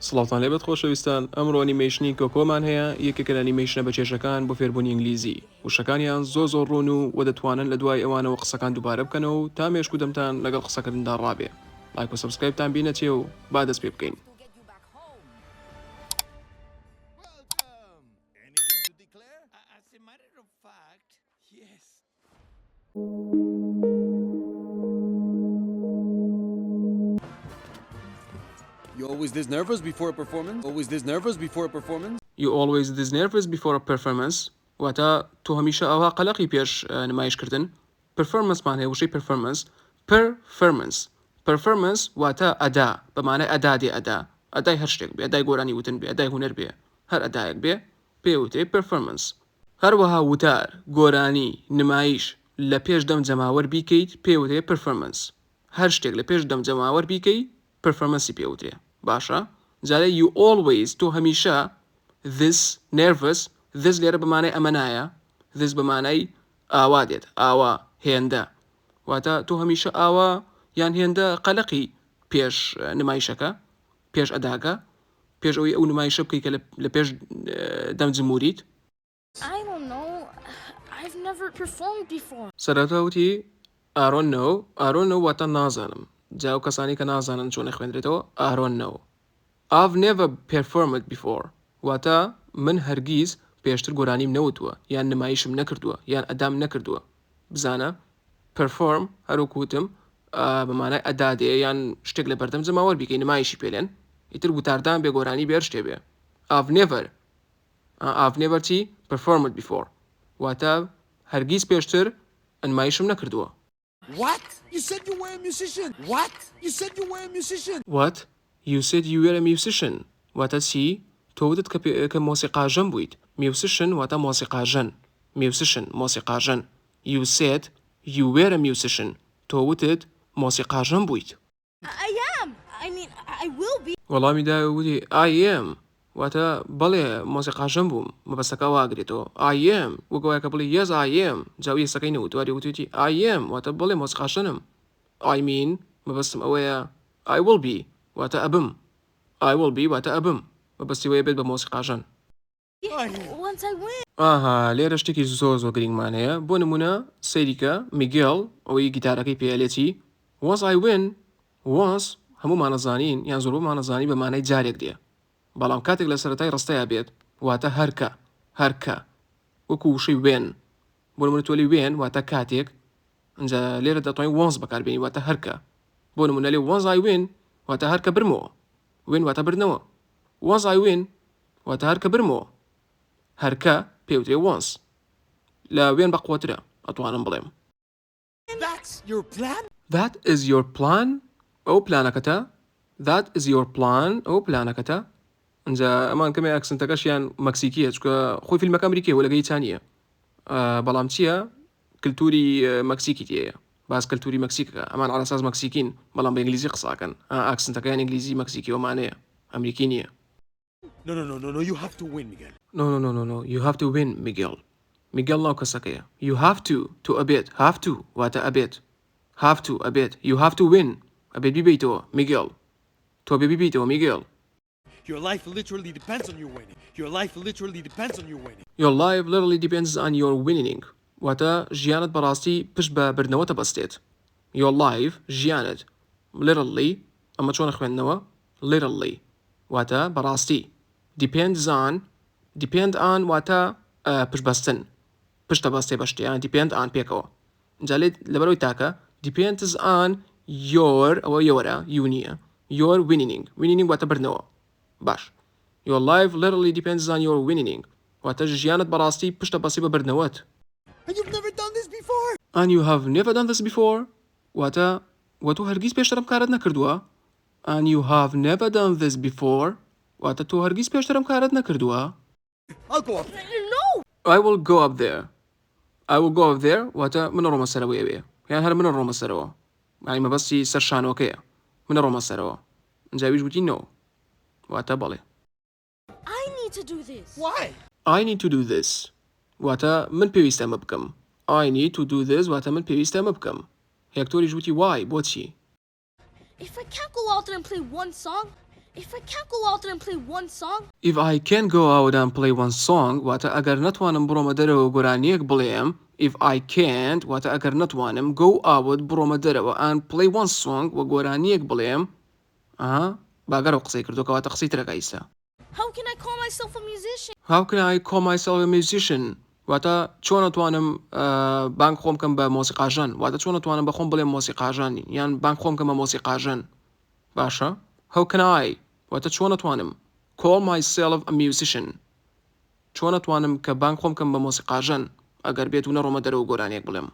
سڵاوتان لێبێت خۆشەویستان، ئەمڕۆ ئەنیمەیشنی کۆکۆمان هەیە، یەکێکە لە ئەنیمەیشنە بە کێشەکان بۆ فێربوونی ئینگلیزی. وشەکانیان زۆر ڕوون و دەتوانن لە دوای ئەوانەوە قسەکان دووبارە بکەنەوە و تا مێشک و دەمتان لەگەڵ قسەکردندا ڕابێ. لایک و سەبسکرایبتان بینەچێ و با دەست پێ بکەین. You always this nervous before a performance? Always this nervous before a performance? You always this nervous before a performance. واتە تۆ هەمیشە ئەوها قەلەقی پێش نمایشکردن. Performance معنی وشەی performance. Performance واتە ئەدا، بەمانای ئەدادێ ئەدا. ئەدای هەر شتێک بێ، ئەدای گۆرانی وتن بێ، ئەدای هونەر بێ، هەر ئەدایەک بێ، پێوتێ performance. هەروەها وتار، گۆرانی، نمایش لە پێش دەم جەماوەەر بیکەیت پێوتێ performance. هەر شتێک لە پێش دەم جەماوەەر بیکەی performance پێوتێ. باشە؟ جارێ you always تۆ هەمیشە this nervous this لێرە بەمانای ئەمە نایە this بەمانای ئاوا دێت ئاوا هێندە واتە تۆ هەمیشە ئاوا یان هێندە قەلەقی پێش نمایشەکە پێش ئەداگە پێش ئەوەی ئەو نمایشە بکەی کە لە پێش دەم جمهوریت. I don't know. I've never performed before. سەرەتا وتی I don't know واتە نازانم. جاو کەسانی کە نازانن چۆن خوێندرێتەوە I don't know. I've never performed before. واتە من هەرگیز پێشتر گۆرانیم نەوتووە یان نمایشم نەکردووە یان ئەدام نەکردووە. بزانە perform هەروکوتم بەمانای ئەدادێ یان شتێک لە بەردەم جەماوەەر بیکەی نمایشی پێلێن ئیتر وتاردان بێ گۆرانی بێر شتێ بێ. I've never چی performed before. واتە هەرگیز پێشتر نمایشم نەکردووە. What? You said you were a musician. What? You said you were a musician. What? You said you were a musician. واتە چی؟ تۆ وتت کە مۆسیقاژەن بوویت. Musician واتە مۆسیقاژەن. Musician مۆسیقاژەن. You said you were a musician. تۆ وتت مۆسیقاژەن بوویت. I am. I mean, I will be. وەڵامی دا وتی I am. واتە بەڵێ مۆسیقاژەن بووم مەبەستەکە واگرێتەوە. I am وەکەوایە کە بڵێ yes I am جاوی ئێستەکەی نەوتواری وتی I am واتە بڵێ مۆسیقاژەنم. I mean مەبەستم ئەوەیە I will be واتە ئەبم. I will be واتە ئەبم مەبەستی وەیە بێت بە مۆسیقاژەن. Once I win. ئاها لێرە شتێکی زۆر گرنگمان هەیە بۆ نمونە سەیریکە میگێڵ ئەوەی گیتارەکەی پێلێتی once I win once هەموو مانەزانین یان زۆر مانەزانی بە مانای جارێک دێ بەڵام کاتێک لە سەرەتای ڕستەیە بێت واتە هەرکە وەکو وشەی وێن بۆ نمونە تۆ لێ وێن واتە کاتێک ئەنجا لێرە دەتوانین once بەکاربێنی واتە هەرکە بۆ نمونە لێ once I win واتە هەرکە برمەوە win واتە برنەوە once I win واتە هەرکە برمەوە هەرکە پێوتێ once لە وێن بەقوترە ئەتوانم بڵێم. That's your plan? That is your plan ئەو پلانەکەتە That is your plan ئەو پلانەکەتە ئەنجا ئەمان کەمێ ئەکسنتەکەشیان مەکسیکیە چکە خۆی فیلمەکە ئەمریکیەوە لەگەی چانیە بەڵام چییە کلتوری مەکسیکی تێیە باز کلتوری مەکسیکەکە ئەمان ئالەساز مەکسیکین بەڵام بە ئینگلیزی قساکەن ئاکسنتەکەیان ئینگلیزی مەکسیکیەوەمانەیە ئەمریکی نییە. No, you have to win, Miguel. No, you have to win, Miguel. Miguel ناو کەسەکەیە. You have to ئەبێت have to واتە ئەبێت have to ئەبێت you have to win ئەبێت بیبیتەوە Miguel تۆ بێ بیبیتەوە Miguel. Your life literally depends on you winning. Your life literally depends on you winning. Your life literally depends on your winning واتە ژیانت بەڕاستی پشت بە بردنەوەتە بەستێت. Your life ژیانت literally ئەمە چۆنە خوێندنەوە literally واتە بەڕاستی depend on واتە پشت بەستن پشتە بەستێ بەشتیان depend on پێکەوە جالێت لەبەرەوەی تاکە depends on your ئەوە یۆرە یونیە your winning واتە بردنەوە باش your life literally depends on your winning واتە ژیانت بەڕاستی پشتە بەستی بە بردنەوەت. And you've never done this before. And you have never done this before واتە وەتۆ هەرگیز پێشترم کارت نەکردووە. And you have never done this before واتە تۆ هەرگیز پێشترم کارت نەکردووە. I'll go up. No. I will go up there واتە منە ڕۆمە سەرەوە ئەوێ یان هەر منە ڕۆمە سەرەوە یعنی مەبەستی سەر شانۆکەیە منە ڕۆمە سەرەوە ئەنجاویش گوتی no واتە بەڵێ. I need to do this. Why? I need to do this واتە من پێویستە ئەمە بکەم. I need to do this واتە من پێویستە ئەمە بکەم. هێکتۆریش گوتی why بۆچی. If I can't go out there and play one song, If I can't go out and play one song, If I can't go out and play one song واتە ئەگەر نەتوانم بڕۆمە دەرەوە گۆرانیەک بڵێم if I can't واتە ئەگەر نەتوانم go out بڕۆمە دەرەوە and play one song و گۆرانیەک بڵێم باگەرەوە قسەی کردو کەواتە قسەی ترەکە ئیستا how can I call myself a musician? How can I call myself a musician واتە چۆن ئەتوانم بانگ خۆم بکەم بە مۆسیقاژەن واتە چۆن ئەتوانم بە خۆم بڵێم مۆسیقاژانی یان بانگ خۆم بکەم بە مۆسیقاژەن باشە How can I واتە چۆن ئەتوانم call myself a musician چۆن ئەتوانم کە بانگ خۆم بکەم بە مۆسیقاژەن ئەگەر بێت و نەڕۆمە دەرەوە گۆرانیەک بڵێم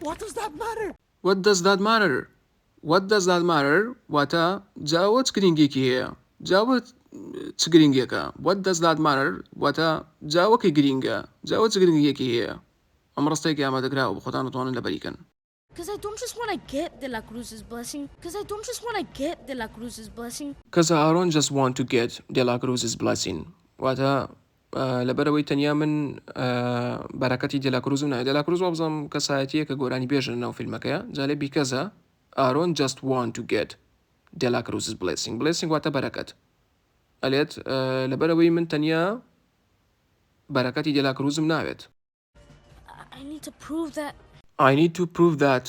What does that matter? What does that matter? What does that matter? واتە جاوە چ گرنگێکی هەیە جاوە چ گرنگێکە What does that matter? واتە جاوەکەی گرنگە جاوە چ گرنگێکی هەیە ئەم ڕستێکی ئامادەکراوە بە خۆتان ئەتوانن لەبەریکەن Because I don't just want to get De La Cruz's blessing. Because I don't just want to get De La Cruz's blessing. Because I don't just want to get De La Cruz's blessing. واتە لەبەرەوەی تەنیا من بەرەکەتی De La Cruz و نایە De La Cruz وابزانم کەسایەتیە کە گۆرانی بێژن ناو فیلمەکەیە جالێ بیکەزە I don't just want to get De La Cruz's blessing. Blessing واتە بەرەکەت ئەلێت لەبەرەوەی من تەنیا بەرەکەتی De La Cruzم ناوێت I need to prove that. I need to prove that.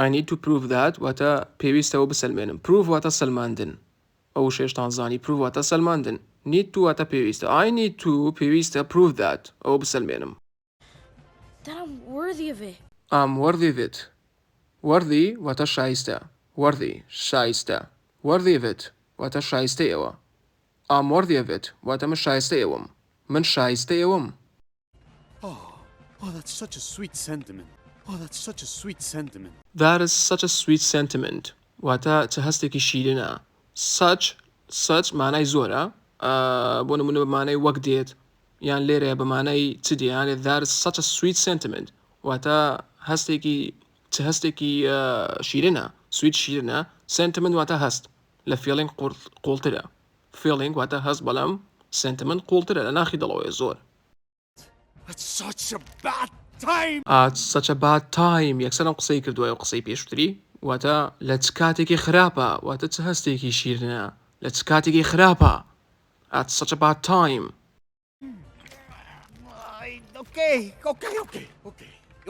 I need to prove that واتە پێویستەوە بسەلمێنم prove واتە سەلماندن ئەو شێشتان زانی prove واتە سەلماندن need to واتە پێویستە I need to پێویستە prove that ئەوە بسەلمێنم That I'm worthy of it. I'm worthy of it worthy واتە شایستە worthy شایستە worthy of it واتە شایستەیەوە I'm worthy of it واتە من شایستەیەوەم من شایستەیەوەم Oh, that's such a sweet sentiment. Oh, that's such a sweet sentiment. That is such a sweet sentiment. واتە چه هەستێکی شیرینە such مانای زۆرە بۆ نمونە بە مانای وەک دێت یان لێرە بە مانای چ دێیانێ that is such a sweet sentiment واتە چه هەستێکی شیرینە sweet شیرینە sentiment واتە هەست لە feeling قوڵترە feeling واتە هەست بەڵام sentiment قوڵترە لە ناخی دڵەوەی زۆر That's such a bad time. At such a bad time یەکسەر ئەم قسەی کردووە و قسەی پێشتری واتە لە چ کاتێکی خراپە واتە چه هەستێکی شیرنە لە چ کاتێکی خراپە At such a bad time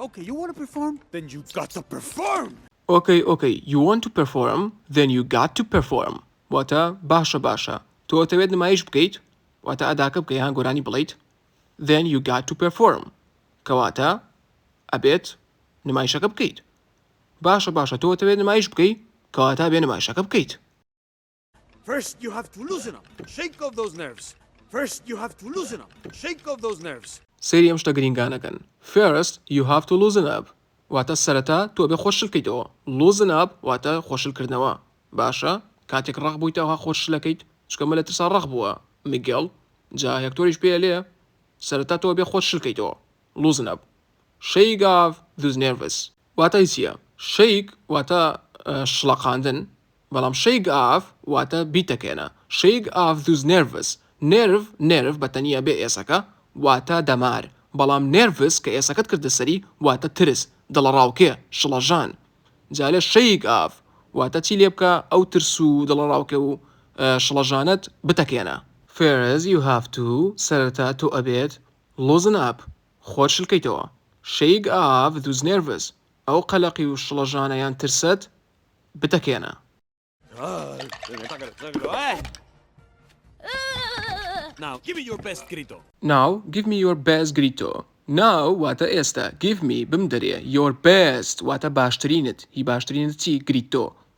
Okay, you want to perform? Then you got to perform. Okay, you want to perform then you got to perform واتە باشە تۆ دەتەوێت نمایش بکەیت واتە ئەداکە بکەی هان گۆرانی بڵیت then you got to perform کەواتە ئەبێت نمایشەکە بکەیت باشە تۆ دەتەوێت نمایش بکەی کەواتە بێ نمایشەکە بکەیت First, you have to loosen up. Shake off those nerves. First, you have to loosen up. Shake off those nerves. سەیری ئەم شتە گرینگانەکەن First, you have to loosen up واتە سەرەتا تۆ بێ خۆشل بکەیتەوە loosen up واتە خۆشلکردنەوە باشە کاتێک ڕق بوویتەوە خۆشلەکەیت چکە مە لە ترسا ڕق بووە میگەڵ جا هێکتۆریش پێ لێ سەرەتا تۆ بێ خۆشل بکەیتەوە loosen up shake off those nerves واتە چییە shake واتە شڵەقاندن بەڵام shake off واتە بیتەکێنە shake off those nerves nerve بەتەنیە بێ ئێسەکە واتە دەمار بەڵام nervous کە ئێسەکەت کردە سەری واتە ترس دڵەڕاوکێ شڵەژان جالێ shake off واتە چی لێ بکە ئەو ترس و دڵەڕاوکێ و شڵەژانت بتەکێنە First you have to سەرەتا تۆ ئەبێت loosen up خۆشل بکەیتەوە shake off those nerves ئەو قەلەقی و شڵەژانەیان ترست بتەکێنە Now, give me your best grito. Now give me your best grito Now واتە ئێستا give me بمدەرێ your best واتە باشترینت هی باشترینت چی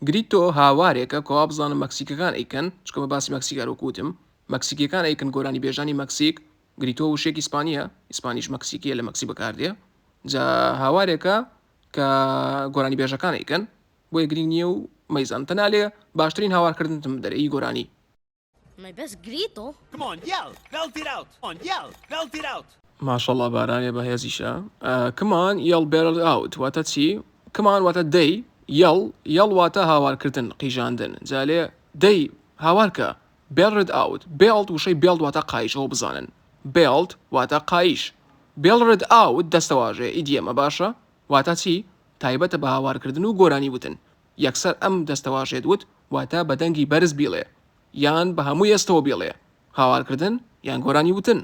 گریتۆ هاوارێکە کەوا بزانم مەکسیکەکان ئەیکەن چکە بە باسی مەکسیکار وەکوتم مەکسیکیەکان ئەیکەن گۆرانی بێژانی مەکسیک گریتۆ وشێکی ئیسپانیە ئیسپانیش مەکسیکیە لە مەکسی بەکاردێ جا هاوارێکە کە گۆرانی بێژەکان ئەیکەن بۆیە گرنگ نییە و مەیزان تەنالێ باشترین هاوارکردنتم دەرەی گۆرانی My best grito? Come on, yell. Belt it out. Come on, yell. Belt it out. ماشەڵڵا بارانێ بەهێزیشە come on yell barrel out واتە چی come on واتە دەی yell واتە هاوارکردن قیژاندن جالێ دەی هاوارکە barrel out belt وشەی belt واتە قایش ئەوە بزانن belt واتە قایش barrel out دەستەواژەی ئیدیەمە باشە واتە چی تایبەتە بە هاوارکردن و گۆرانی وتن یەکسەر ئەم دەستەواژێت وت واتە بە دەنگی بەرز بیڵێ یان بە هەموو ئێستەوە بێڵێ هاوارکردن یان گۆرانی وتن.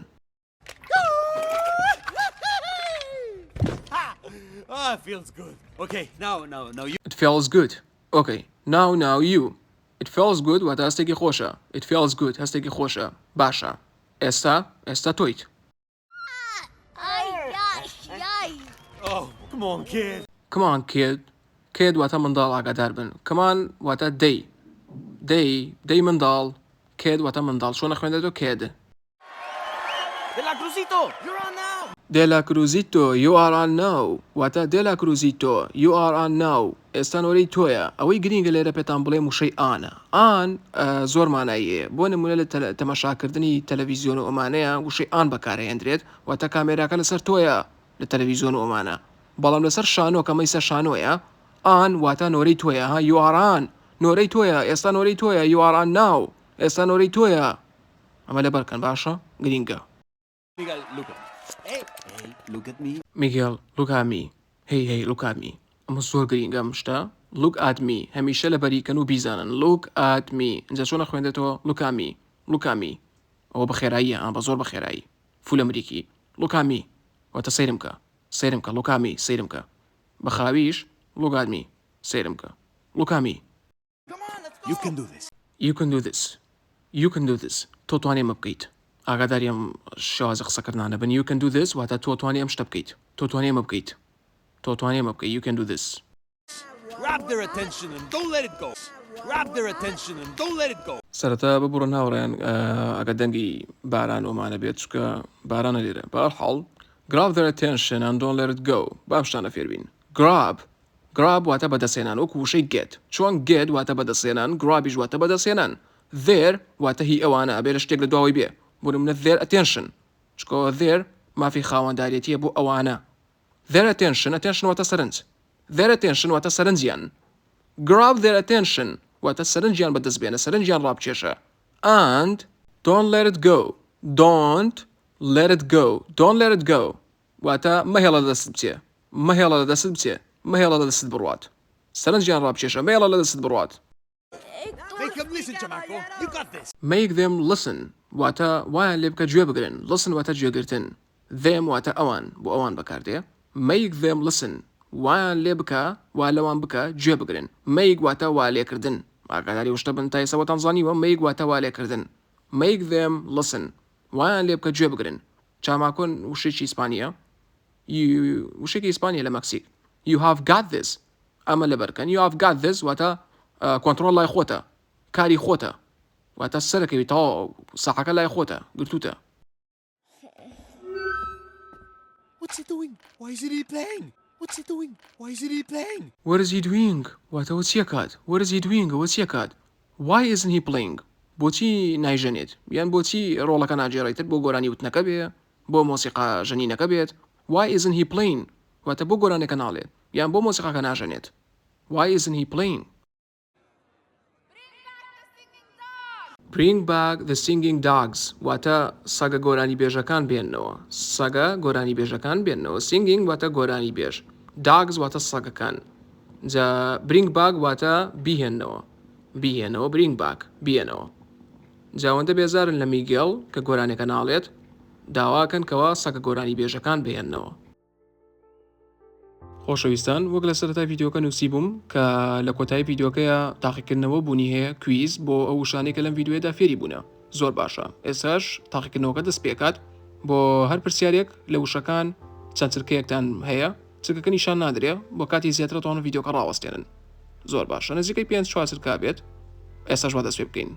Ah, feels good. Okay, now you. It feels good. Okay, now you. It feels good واتە هەستێکی خۆشە. It feels good هەستێکی خۆشە. باشە. ئێستا تۆیت. Oh, come on, kid. Come on, kid. Kid واتە منداڵ ئاگادار بن. Come on واتە دەی منداڵ. Kid واتە منداڵ. چۆنە خوێندێتەوە kid. De la Cruzito, you're on now. De la Cruzito, you are on now. واتە de la Cruzito, you are on now. ئێستا نۆرەی تۆیە. ئەوەی گرینگە لێرە پێتان بڵێم وشەی ئانە. ئان زۆر ماناییە. بۆ نمونە لە تەماشاکردنی تەلەڤیزیۆن و ئەمانەیە وشەی ئان بەکارهێنرێت واتە کامێراکە لەسەر تۆیە لە تەلەڤیزیۆن و ئەمانە. بەڵام لەسەر شانۆ کە مەیسە شانۆیە ئان واتە نۆرەی تۆیە ها you are on. نۆرەی تۆیە ئێستا نۆرەی تۆیە you are on now. ئێستا نۆرەی تۆیە. ئەمە لەبەرکەن باشە گرینگە. Miguel, look at me. Hey, look at me. Miguel, look at me. Hey, look at me. ئەمە زۆر گرینگە ئەم شتە. Look at me. هەمیشە لە بەریکەن و بیزانن. Look at me. اینجا چۆنە خوێندێتەوە look at me. Look at me. ئەوە بە خێراییە بە زۆر بە خێرایی. فول ئەمریکی. Look at me. واتە سەیرم کە. Look at me. سەیرم کە. بە خاویش look at me. سەیرم کە. Look at me. Come on, let's go. You can do this. You can do this. You can do this. تۆ توانێ مە بکەیت. ئاگاداری ئەم شێوازە قسەکردانە بن. You can do this واتە تۆ توانێ ئەم شتە بکەیت. تۆ توانێ مە بکەیت. You can do this. Grab their attention and don't let it go. Grab their attention and don't let it go. سەرەتا ببڕۆن هاوڕێیان ئەگە دەنگی باران ومانە بێت چکە بارانە لێرە بەهەرحاڵ grab their attention and don't let it go با شتانە فێربین. grab واتە بەدەستێنان وەکو وشەی get چۆن get واتە بەدەستێنان grabیش واتە بەدەستێنان their واتە هی ئەوانە ئەبێ لە شتێک لە دواوی بێ بۆ نمونە their attention چکەوە their مافی خاوەنداریەتیە بۆ ئەوانە their attention واتە سەرنج their attention واتە سەرنجیان grab their attention واتە سەرنجیان بەدەست بێنە سەرنجیان ڕابکێشە and don't let it go واتە مەهێڵە لە دەست بڕوات سەرنجیان ڕابکێشە مەهێڵە لە دەست بڕوات. Make them listen, Chamaco. You got this. Make them listen واتە وایان لێ بکە گوێ بگرن listen واتە گوێگرتن them واتە ئەوان بۆ ئەوان بەکاردێ make them listen وایان لێ بکە وا لەوان بکە گوێ بگرن make واتە وا لێکردن ئاگاداری وشتە بن تا ئێستا زانیوە make واتە وا لێکردن make them listen وایان لێ بکە گوێ بگرن. چاماکۆن وشێکی ئیسپانیە وشێکی ئیسپانیە لە مەکسیک you have got this ئەمە لەبەرکەن you have got this واتە کۆنتڕۆڵ لای خۆتە کاری خۆتە واتە سەرەکەوی تەواو ساحەکە لای خۆتە گرتوتە. What's he doing? Why isn't he playing? What's he doing? Why isn't he playing? What is he doing? واتە وە چیەکات What is he doing? وە چیەکات Why isn't he playing? بۆچی نایژەنێت یان بۆچی ڕۆڵەکە ناجێڕێتتر بۆ گۆرانی وتنەکە بێ بۆ مۆسیقا ژەنینەکە بێت Why isn't he playing? واتە بۆ گۆرانێکە ناڵێت یان بۆ مۆسیقاکە ناژەنێت Why isn't he playing? Bring back the singing dogs واتە سەگە گۆرانی بێژەکان بێننەوە singing واتە گۆرانی بێژ dogs واتە سەگەکان جا bring back واتە بیهێنەوە bring back بیهێنەوە جاوەندە بێزارن لە میگێڵ کە گۆرانێکە ناڵێت داواکەن کەوا سەگە گۆرانی بێژەکان بێننەوە. خۆشەویستان وەک لە سەرەتا ڤیدیۆکە نووسی بووم کە لە کۆتایی ڤیدیۆکەیە تاقیکردنەوە بوونی هەیە کویز بۆ ئەو وشانێکە لەم ڤیدیۆیەدا فێری بوونە زۆر باشە ئێستاش تاقیکردنەوەکە دەست پێکات بۆ هەر پرسیارێک لە وشەکان چەند چرکەیەکتان هەیە چرکەکە نیشان نادرێ بۆ کاتی زیاتر دەتوانن ڤیدیۆکە ڕاوەستێنن زۆر باشە نزیکەی 5-4 چرکا بێت ئێستاش وا دەست پێ بکەین.